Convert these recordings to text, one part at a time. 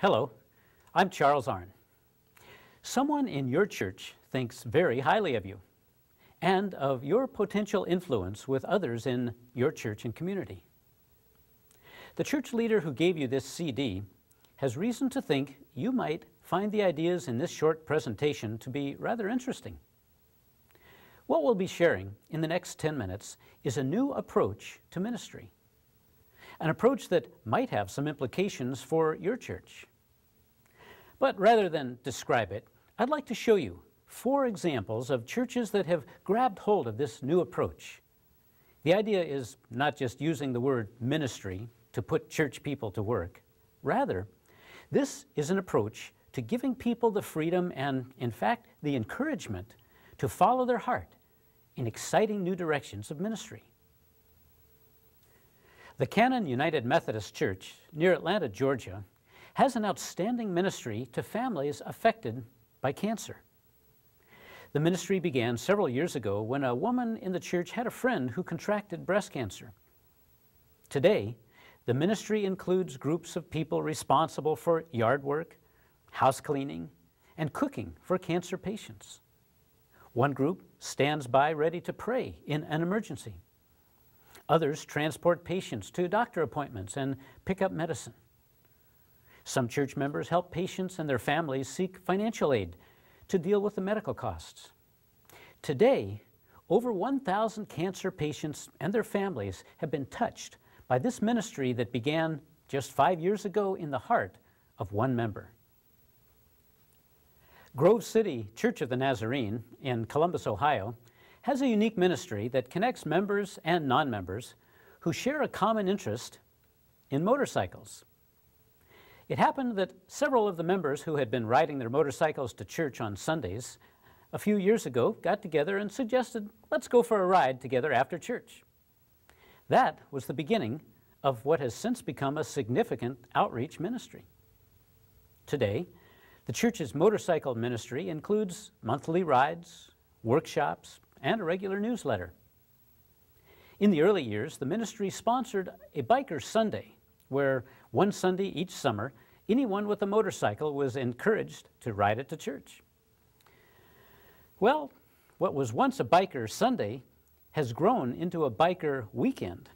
Hello, I'm Charles Arnn. Someone in your church thinks very highly of you and of your potential influence with others in your church and community. The church leader who gave you this CD has reason to think you might find the ideas in this short presentation to be rather interesting. What we'll be sharing in the next 10 minutes is a new approach to ministry, an approach that might have some implications for your church. But rather than describe it, I'd like to show you 4 examples of churches that have grabbed hold of this new approach. The idea is not just using the word ministry to put church people to work. Rather, this is an approach to giving people the freedom and, in fact, the encouragement to follow their heart in exciting new directions of ministry. The Cannon United Methodist Church near Atlanta, Georgia, has an outstanding ministry to families affected by cancer. The ministry began several years ago when a woman in the church had a friend who contracted breast cancer. Today, the ministry includes groups of people responsible for yard work, house cleaning, and cooking for cancer patients. One group stands by ready to pray in an emergency. Others transport patients to doctor appointments and pick up medicine. Some church members help patients and their families seek financial aid to deal with the medical costs. Today, over 1,000 cancer patients and their families have been touched by this ministry that began just 5 years ago in the heart of one member. Grove City Church of the Nazarene in Columbus, Ohio, has a unique ministry that connects members and non-members who share a common interest in motorcycles. It happened that several of the members who had been riding their motorcycles to church on Sundays a few years ago got together and suggested, let's go for a ride together after church. That was the beginning of what has since become a significant outreach ministry. Today, the church's motorcycle ministry includes monthly rides, workshops, and a regular newsletter. In the early years, the ministry sponsored a Biker Sunday, where one Sunday each summer, anyone with a motorcycle was encouraged to ride it to church. Well, what was once a Biker Sunday has grown into a Biker Weekend,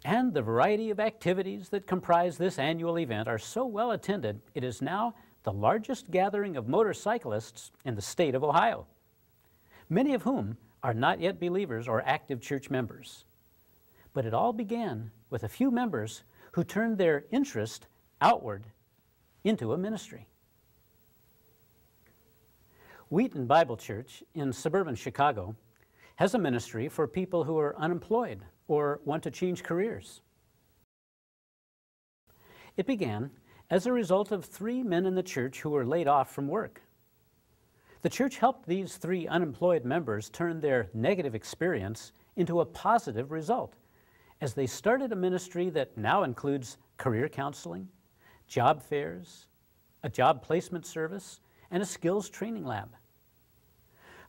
and the variety of activities that comprise this annual event are so well attended, it is now the largest gathering of motorcyclists in the state of Ohio, many of whom are not yet believers or active church members. But it all began with a few members who turned their interest outward into a ministry. Wheaton Bible Church in suburban Chicago has a ministry for people who are unemployed or want to change careers. It began as a result of 3 men in the church who were laid off from work. The church helped these 3 unemployed members turn their negative experience into a positive result, as they started a ministry that now includes career counseling, job fairs, a job placement service, and a skills training lab.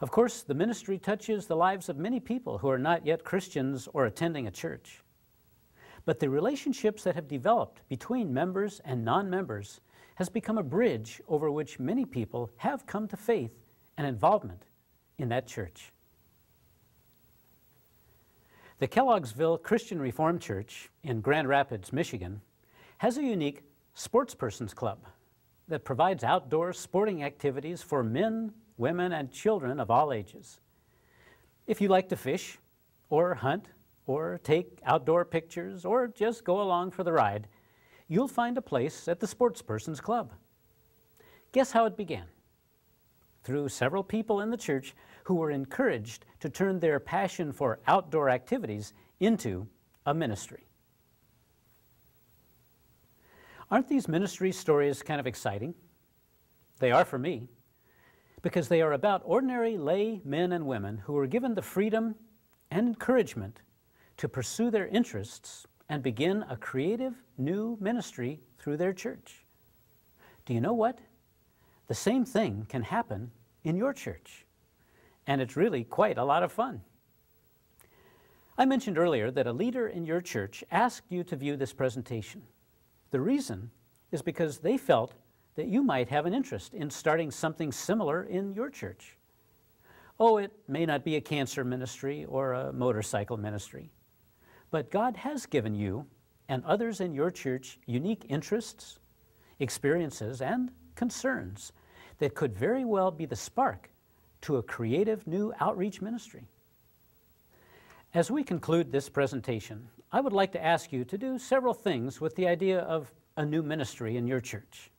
Of course, the ministry touches the lives of many people who are not yet Christians or attending a church. But the relationships that have developed between members and non-members has become a bridge over which many people have come to faith and involvement in that church. The Kelloggsville Christian Reformed Church in Grand Rapids, Michigan, has a unique sportspersons club that provides outdoor sporting activities for men, women, and children of all ages. If you like to fish, or hunt, or take outdoor pictures, or just go along for the ride, you'll find a place at the Sportspersons Club. Guess how it began? Through several people in the church who were encouraged to turn their passion for outdoor activities into a ministry. Aren't these ministry stories kind of exciting? They are for me, because they are about ordinary lay men and women who were given the freedom and encouragement to pursue their interests and begin a creative new ministry through their church. Do you know what? The same thing can happen in your church, and it's really quite a lot of fun. I mentioned earlier that a leader in your church asked you to view this presentation. The reason is because they felt that you might have an interest in starting something similar in your church. Oh, it may not be a cancer ministry or a motorcycle ministry, but God has given you and others in your church unique interests, experiences, and concerns that could very well be the spark to a creative new outreach ministry. As we conclude this presentation, I would like to ask you to do several things with the idea of a new ministry in your church.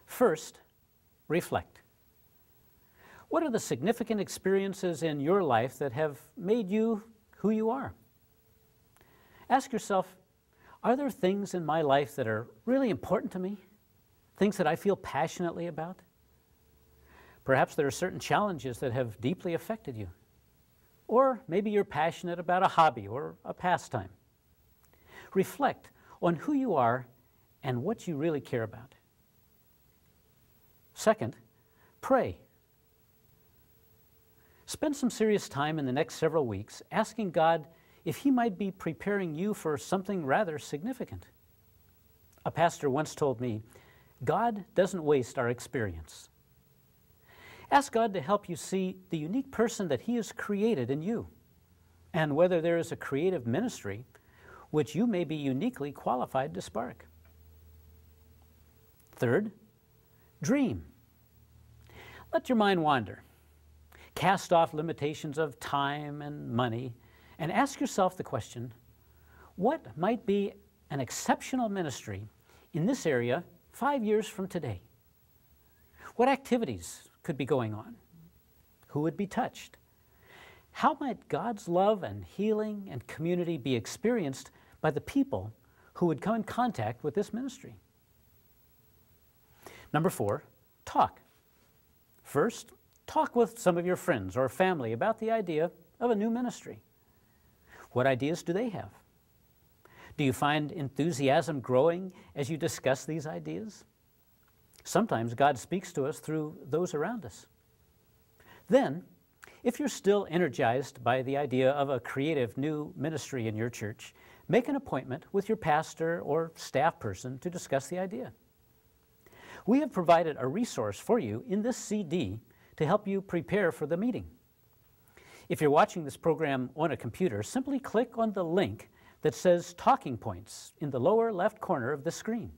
First, reflect. What are the significant experiences in your life that have made you who you are? Ask yourself, are there things in my life that are really important to me? Things that I feel passionately about? Perhaps there are certain challenges that have deeply affected you. Or maybe you're passionate about a hobby or a pastime. Reflect on who you are and what you really care about. Second, pray. Spend some serious time in the next several weeks asking God if He might be preparing you for something rather significant. A pastor once told me, God doesn't waste our experience. Ask God to help you see the unique person that He has created in you, and whether there is a creative ministry which you may be uniquely qualified to spark. Third, dream. Let your mind wander. Cast off limitations of time and money, and ask yourself the question, what might be an exceptional ministry in this area 5 years from today? What activities could be going on? Who would be touched? How might God's love and healing and community be experienced by the people who would come in contact with this ministry? Number 4, talk. First, talk with some of your friends or family about the idea of a new ministry. What ideas do they have? Do you find enthusiasm growing as you discuss these ideas? Sometimes God speaks to us through those around us. Then, if you're still energized by the idea of a creative new ministry in your church, make an appointment with your pastor or staff person to discuss the idea. We have provided a resource for you in this CD to help you prepare for the meeting. If you're watching this program on a computer, simply click on the link that says Talking Points in the lower left corner of the screen.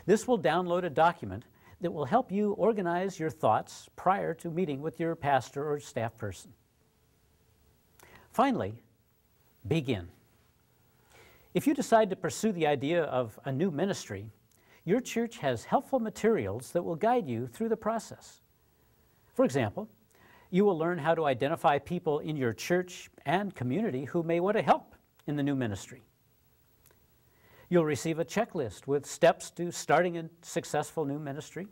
This will download a document that will help you organize your thoughts prior to meeting with your pastor or staff person. Finally, begin. If you decide to pursue the idea of a new ministry, your church has helpful materials that will guide you through the process. For example, you will learn how to identify people in your church and community who may want to help in the new ministry. You'll receive a checklist with steps to starting a successful new ministry,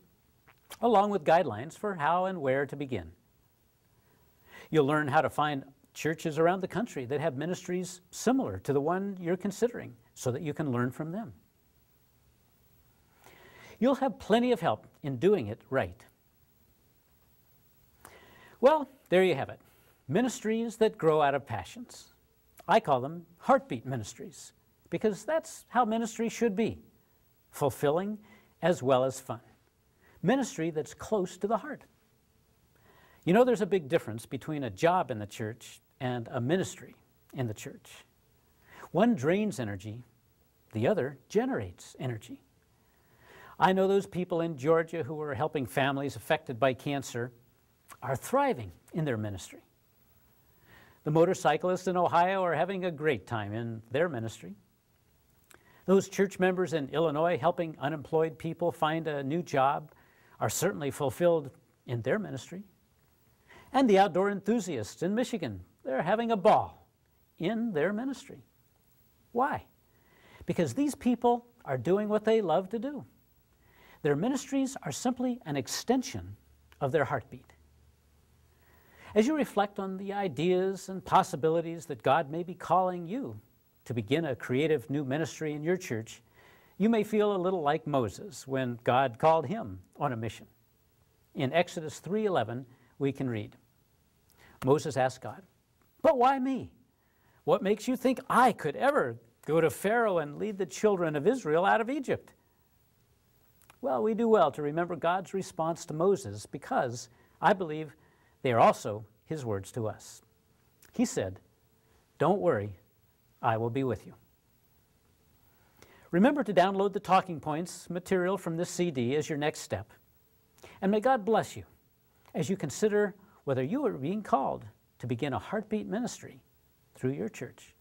along with guidelines for how and where to begin. You'll learn how to find churches around the country that have ministries similar to the one you're considering so that you can learn from them. You'll have plenty of help in doing it right. Well, there you have it. Ministries that grow out of passions. I call them heartbeat ministries, because that's how ministry should be, fulfilling as well as fun. Ministry that's close to the heart. You know, there's a big difference between a job in the church and a ministry in the church. One drains energy, the other generates energy. I know those people in Georgia who are helping families affected by cancer are thriving in their ministry. The motorcyclists in Ohio are having a great time in their ministry. Those church members in Illinois helping unemployed people find a new job are certainly fulfilled in their ministry. And the outdoor enthusiasts in Michigan, they're having a ball in their ministry. Why? Because these people are doing what they love to do. Their ministries are simply an extension of their heartbeat. As you reflect on the ideas and possibilities that God may be calling you to begin a creative new ministry in your church, you may feel a little like Moses when God called him on a mission. In Exodus 3:11, we can read, Moses asked God, "But why me? What makes you think I could ever go to Pharaoh and lead the children of Israel out of Egypt?" Well, we do well to remember God's response to Moses because I believe they are also his words to us. He said, "Don't worry, I will be with you." Remember to download the talking points material from this CD as your next step. And may God bless you as you consider whether you are being called to begin a heartbeat ministry through your church.